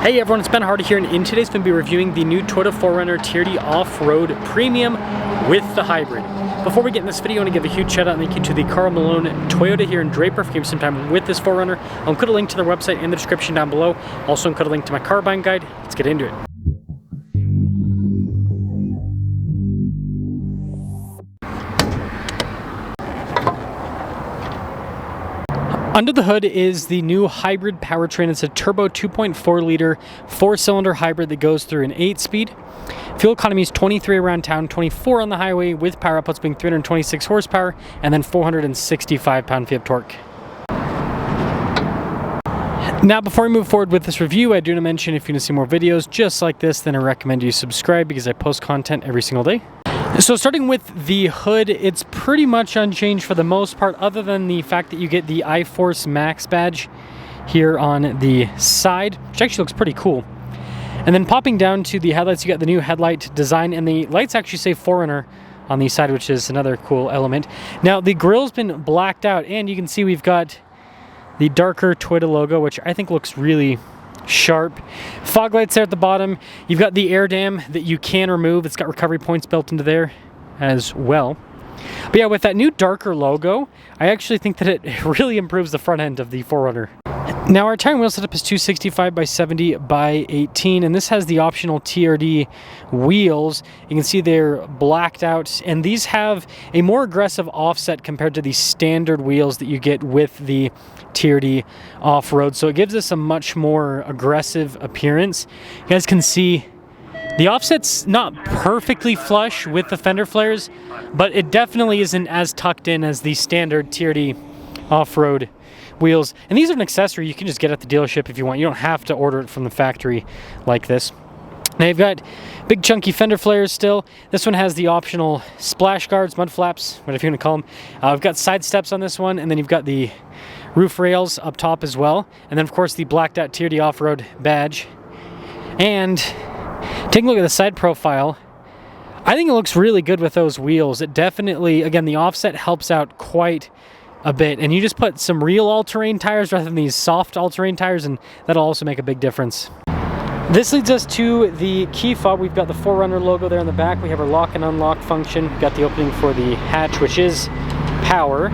Hey everyone, it's Ben Hardy here, and in today's video, we'll be reviewing the new Toyota 4Runner TRD Off-Road Premium with the Hybrid. Before we get in this video, I want to give a huge shout out and thank you to the Carl Malone Toyota here in Draper for giving some time with this 4Runner. I'll include a link to their website in the description down below. Also include a link to my car buying guide. Let's get into it. Under the hood is the new hybrid powertrain. It's a turbo 2.4 liter 4-cylinder hybrid that goes through an 8-speed. Fuel economy is 23 around town, 24 on the highway, with power outputs being 326 horsepower and then 465 pound-feet of torque. Now, before we move forward with this review, I do want to mention if you want to see more videos just like this, then I recommend you subscribe because I post content every single day. So starting with the hood, it's pretty much unchanged for the most part, other than the fact that you get the iForce Max badge here on the side, which actually looks pretty cool. And then popping down to the headlights, you got the new headlight design, and the lights actually say 4Runner on the side, which is another cool element. Now, the grille's been blacked out, and you can see we've got the darker Toyota logo, which I think looks really sharp. Fog lights there at the bottom. You've got the air dam that you can remove. It's got recovery points built into there as well. But yeah, with that new darker logo, I actually think that it really improves the front end of the 4Runner. Now, our tire and wheel setup is 265 by 70 by 18, and this has the optional TRD wheels. You can see they're blacked out, and these have a more aggressive offset compared to the standard wheels that you get with the TRD Off-Road. So it gives us a much more aggressive appearance. You guys can see the offset's not perfectly flush with the fender flares, but it definitely isn't as tucked in as the standard TRD Off-Road wheels. And these are an accessory you can just get at the dealership if you want. You don't have to order it from the factory like this. Now you've got big chunky fender flares still. This one has the optional splash guards, mud flaps, whatever you want to call them. I've got side steps on this one, and then you've got the roof rails up top as well. And then of course the blacked out TRD Off-Road badge. And taking a look at the side profile, I think it looks really good with those wheels. It definitely, again, the offset helps out quite a bit, and you just put some real all-terrain tires rather than these soft all-terrain tires, and that'll also make a big difference. This leads us to the key fob. We've got the 4Runner logo there in the back. We have our lock and unlock function. We've got the opening for the hatch, which is power.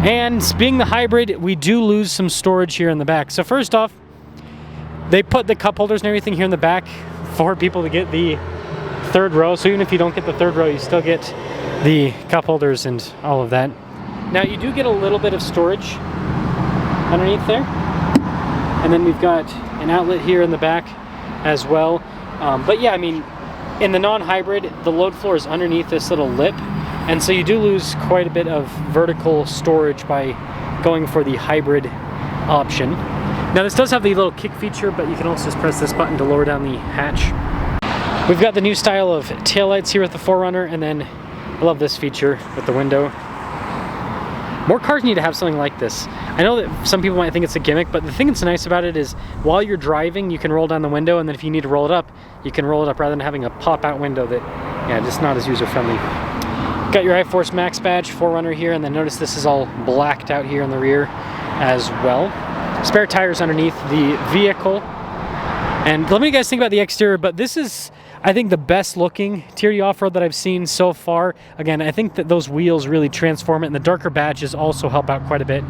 And being the hybrid, we do lose some storage here in the back. So first off, they put the cup holders and everything here in the back for people to get the third row. So even if you don't get the third row, you still get the cup holders and all of that. Now you do get a little bit of storage underneath there, and then we've got an outlet here in the back as well. But yeah, I mean, in the non-hybrid, the load floor is underneath this little lip, and so you do lose quite a bit of vertical storage by going for the hybrid option. Now this does have the little kick feature, but you can also just press this button to lower down the hatch. We've got the new style of taillights here with the 4Runner, and then I love this feature with the window. More cars need to have something like this. I know that some people might think it's a gimmick, but the thing that's nice about it is while you're driving, you can roll down the window, and then if you need to roll it up, you can roll it up rather than having a pop-out window that, yeah, just not as user-friendly. Got your iForce Max badge, 4Runner here, and then notice this is all blacked out here in the rear as well. Spare tires underneath the vehicle. And let me guys think about the exterior, but this is, I think, the best looking TRD Off-Road that I've seen so far. Again, I think that those wheels really transform it, and the darker badges also help out quite a bit.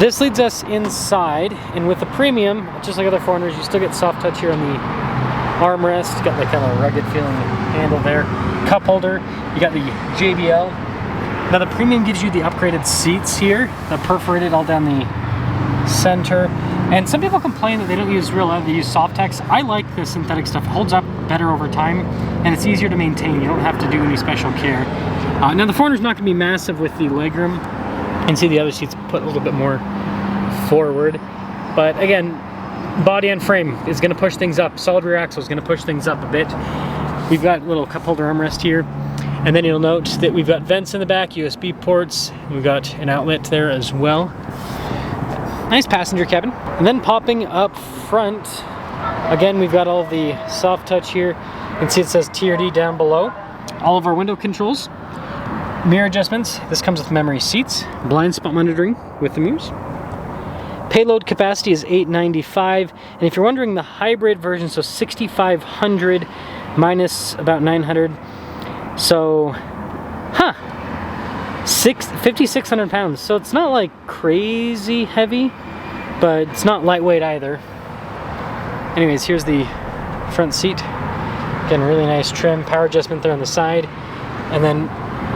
This leads us inside, and with the Premium, just like other 4Runners, you still get soft touch here on the armrest. You got the kind of rugged feeling handle there. Cup holder, you got the JBL. Now the Premium gives you the upgraded seats here, that perforated all down the center. And some people complain that they don't use real leather, they use Softex. I like the synthetic stuff. It holds up better over time, and it's easier to maintain. You don't have to do any special care. Now the 4Runner's not going to be massive with the legroom. You can see the other seats put a little bit more forward. But again, body and frame is going to push things up. Solid rear axle is going to push things up a bit. We've got a little cup holder armrest here. And then you'll note that we've got vents in the back, USB ports. We've got an outlet there as well. Nice passenger cabin. And then popping up front, again, we've got all of the soft touch here. You can see it says TRD down below. All of our window controls, mirror adjustments. This comes with memory seats, blind spot monitoring with the mirrors. Payload capacity is 895, and if you're wondering, the hybrid version, so 6,500 minus about 900, so, 5,600 pounds. So it's not like crazy heavy, but it's not lightweight either. Anyways, here's the front seat. Again, really nice trim, power adjustment there on the side, and then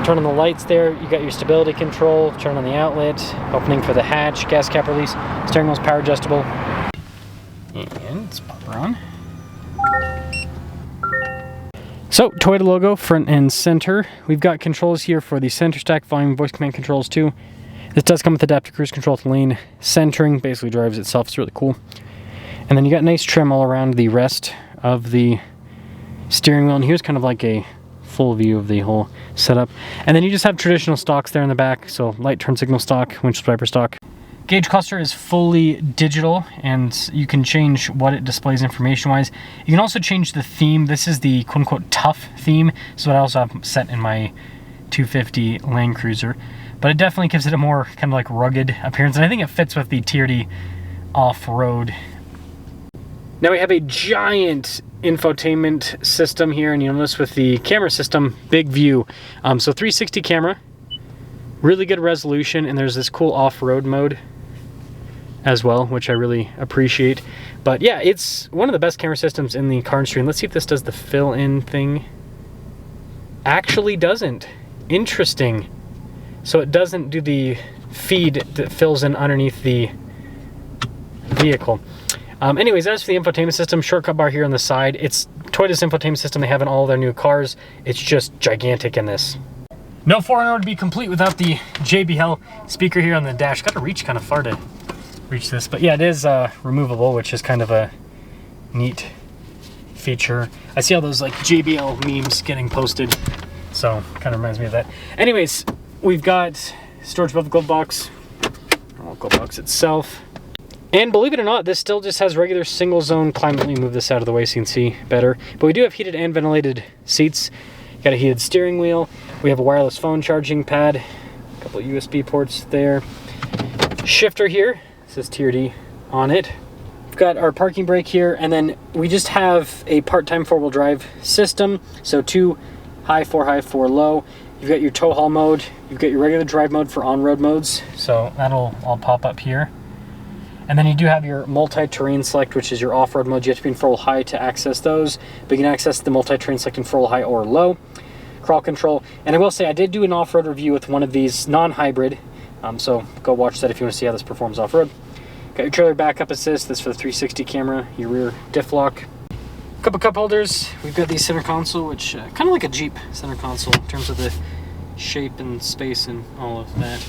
turn on the lights there. You got your stability control, turn on the outlet, opening for the hatch, gas cap release, steering wheel's power adjustable. And let's pop her on. So, Toyota logo, front and center. We've got controls here for the center stack, volume, voice command controls too. This does come with adaptive cruise control with lane centering, basically drives itself, it's really cool. And then you got nice trim all around the rest of the steering wheel, and here's kind of like a full view of the whole setup. And then you just have traditional stocks there in the back, so light turn signal stock, windshield wiper stock. Gauge cluster is fully digital, and you can change what it displays information-wise. You can also change the theme. This is the quote-unquote tough theme. This is what I also have set in my 250 Land Cruiser. But it definitely gives it a more kind of like rugged appearance, and I think it fits with the TRD Off-Road. Now we have a giant infotainment system here, and you'll notice with the camera system, big view. So 360 camera, really good resolution, and there's this cool off-road mode as well, which I really appreciate. But yeah, it's one of the best camera systems in the car industry. And let's see if this does the fill-in thing. Actually doesn't. Interesting. So it doesn't do the feed that fills in underneath the vehicle. Anyways, as for the infotainment system, shortcut bar here on the side. It's Toyota's infotainment system they have in all their new cars. It's just gigantic in this. No 4Runner would be complete without the JBL speaker here on the dash. Got to reach kind of far to reach this, but yeah, it is removable, which is kind of a neat feature. I see all those like JBL memes getting posted, so kind of reminds me of that. Anyways, we've got storage above the glove box, glove box itself. And believe it or not, this still just has regular single zone climate. Let me move this out of the way so you can see better. But we do have heated and ventilated seats. Got a heated steering wheel. We have a wireless phone charging pad. A couple of USB ports there. Shifter here. It says TRD on it. We've got our parking brake here, and then we just have a part-time four-wheel drive system. So 2 high, 4 high, 4 low. You've got your tow haul mode. You've got your regular drive mode for on-road modes. So that'll all pop up here. And then you do have your multi-terrain select, which is your off-road mode. You have to be in 4-wheel high to access those, but you can access the multi-terrain select in 4-wheel high or low. Crawl control. And I will say, I did do an off-road review with one of these non-hybrid, so go watch that if you want to see how this performs off-road. Got your trailer backup assist. This for the 360 camera, your rear diff lock. Couple cup holders. We've got the center console, which kind of like a Jeep center console in terms of the shape and space and all of that.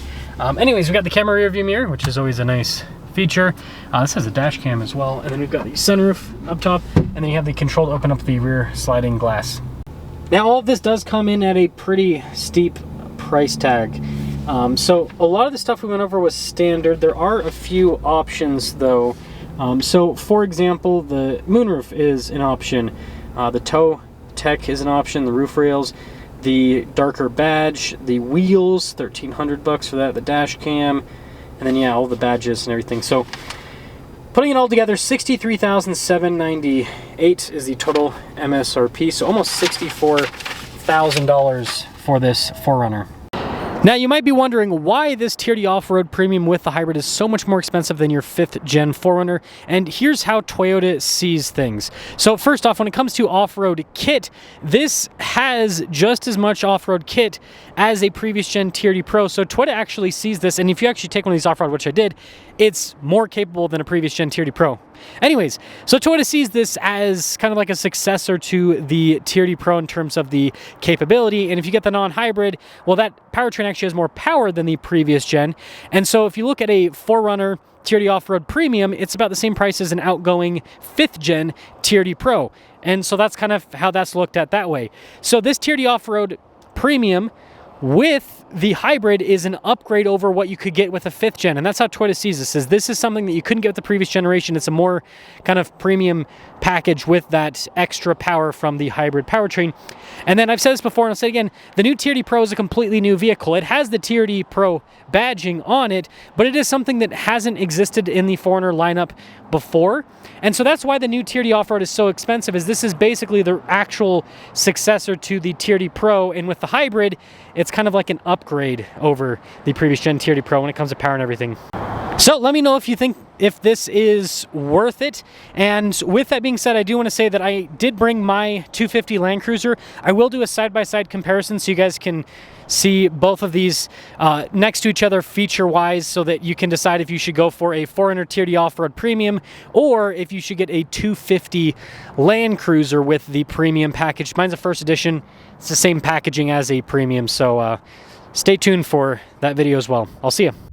Anyways, we've got the camera rear view mirror, which is always a nice feature. This has a dash cam as well, and then we've got the sunroof up top, and then you have the control to open up the rear sliding glass. Now all of this does come in at a pretty steep price tag. So a lot of the stuff we went over was standard. There are a few options though. So for example, the moonroof is an option. The tow tech is an option, the roof rails, the darker badge, the wheels, $1,300 for that, the dash cam, and then yeah, all the badges and everything. So putting it all together, $63,798 is the total MSRP. So almost $64,000 for this 4Runner. Now you might be wondering why this TRD Off-Road Premium with the hybrid is so much more expensive than your 5th gen 4Runner, and here's how Toyota sees things. So first off, when it comes to off-road kit, this has just as much off-road kit as a previous gen TRD Pro. So Toyota actually sees this, and if you actually take one of these off-road, which I did, it's more capable than a previous gen TRD Pro. Anyways, so Toyota sees this as kind of like a successor to the TRD Pro in terms of the capability, and if you get the non-hybrid, well, that powertrain actually has more power than the previous gen. And so if you look at a 4Runner TRD Off-Road Premium, it's about the same price as an outgoing 5th gen TRD Pro. And so that's kind of how that's looked at that way. So this TRD Off-Road Premium with the hybrid is an upgrade over what you could get with a 5th gen, and that's how Toyota sees this. Is this is something that you couldn't get with the previous generation. It's a more kind of premium package with that extra power from the hybrid powertrain. And then I've said this before and I'll say it again, the new TRD Pro is a completely new vehicle. It has the TRD Pro badging on it, but it is something that hasn't existed in the 4Runner lineup before. And so that's why the new TRD Off-Road is so expensive, is this is basically the actual successor to the TRD Pro, and with the hybrid, it's kind of like an upgrade over the previous gen TRD Pro when it comes to power and everything. So let me know if you think if this is worth it. And with that being said, I do want to say that I did bring my 250 Land Cruiser. I will do a side-by-side comparison so you guys can see both of these next to each other feature-wise, so that you can decide if you should go for a 4Runner TRD Off-Road Premium or if you should get a 250 Land Cruiser with the premium package. Mine's a first edition. It's the same packaging as a premium, so stay tuned for that video as well. I'll see you.